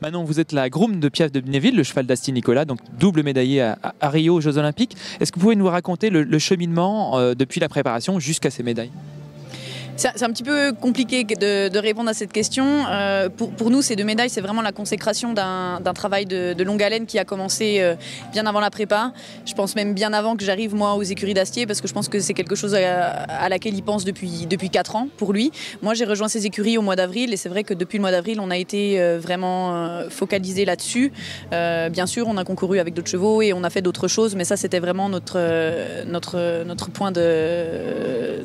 Manon, vous êtes la groom de Piaf de Bnéville, le cheval d'Asti Nicolas, donc double médaillé à Rio aux Jeux Olympiques. Est-ce que vous pouvez nous raconter le cheminement depuis la préparation jusqu'à ces médailles? C'est un petit peu compliqué de répondre à cette question. Pour nous, ces 2 médailles, c'est vraiment la consécration d'un travail de longue haleine qui a commencé bien avant la prépa. Je pense même bien avant que j'arrive moi aux écuries d'Astier, parce que je pense que c'est quelque chose à laquelle il pense depuis 4 ans pour lui. Moi, j'ai rejoint ces écuries au mois d'avril et c'est vrai que depuis le mois d'avril, on a été vraiment focalisé là-dessus. Bien sûr, on a concouru avec d'autres chevaux et on a fait d'autres choses, mais ça, c'était vraiment notre point de...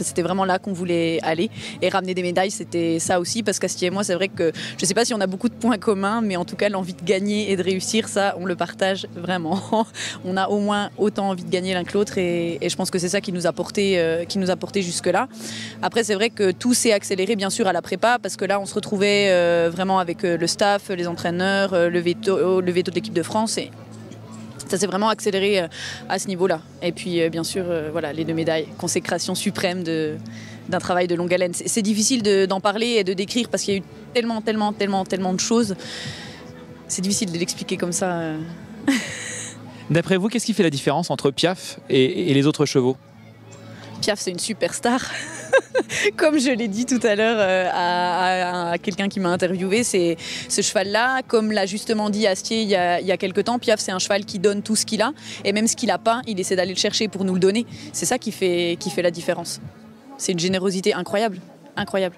C'était vraiment là qu'on voulait aller, et ramener des médailles, c'était ça aussi, parce qu'Astier et moi, c'est vrai que je sais pas si on a beaucoup de points communs, mais en tout cas l'envie de gagner et de réussir, ça on le partage vraiment. On a au moins autant envie de gagner l'un que l'autre, et je pense que c'est ça qui nous a porté jusque là. Après, c'est vrai que tout s'est accéléré bien sûr à la prépa, parce que là on se retrouvait vraiment avec le staff, les entraîneurs, le veto de l'équipe de France, et ça s'est vraiment accéléré à ce niveau-là. Et puis bien sûr, voilà, les 2 médailles, consécration suprême d'un travail de longue haleine. C'est difficile d'en parler et de décrire parce qu'il y a eu tellement de choses. C'est difficile de l'expliquer comme ça. D'après vous, qu'est-ce qui fait la différence entre Piaf et les autres chevaux? Piaf, c'est une superstar. Comme je l'ai dit tout à l'heure à quelqu'un qui m'a interviewé, c'est ce cheval-là, comme l'a justement dit Astier il y a quelques temps, Piaf, c'est un cheval qui donne tout ce qu'il a, et même ce qu'il n'a pas, il essaie d'aller le chercher pour nous le donner. C'est ça qui fait la différence. C'est une générosité incroyable, incroyable.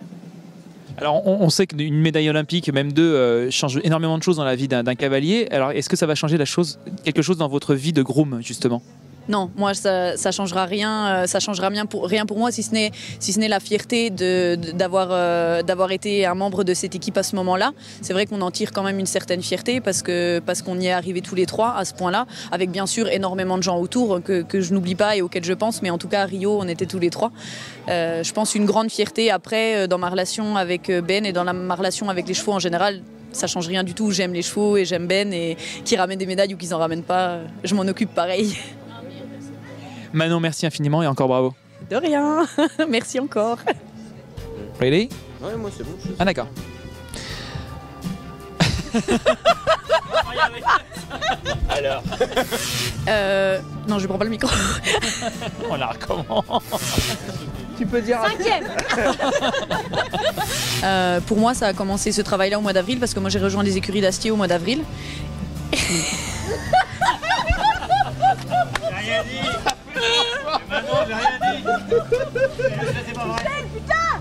Alors, on sait qu'une médaille olympique, même 2, change énormément de choses dans la vie d'un cavalier. Alors, est-ce que ça va changer quelque chose dans votre vie de groom, justement? Non, moi ça changera rien, rien pour moi, si ce n'est la fierté d'avoir été un membre de cette équipe à ce moment-là. C'est vrai qu'on en tire quand même une certaine fierté parce qu'on y est arrivés tous les 3 à ce point-là, avec bien sûr énormément de gens autour que je n'oublie pas et auxquels je pense, mais en tout cas à Rio on était tous les 3. Je pense une grande fierté après dans ma relation avec Ben et dans ma relation avec les chevaux en général. Ça change rien du tout, j'aime les chevaux et j'aime Ben, et qu'ils ramènent des médailles ou qu'ils en ramènent pas, je m'en occupe pareil. Manon, merci infiniment et encore bravo. De rien, merci encore. Ready? Ouais, moi c'est bon. Ah d'accord. Alors non, je prends pas le micro. On la recommence. tu peux dire 5e. Pour moi, ça a commencé ce travail-là au mois d'avril, parce que moi j'ai rejoint les écuries d'Astier au mois d'avril. J'ai rien dit. Manon, j'ai rien dit. C'est pas vrai. Putain.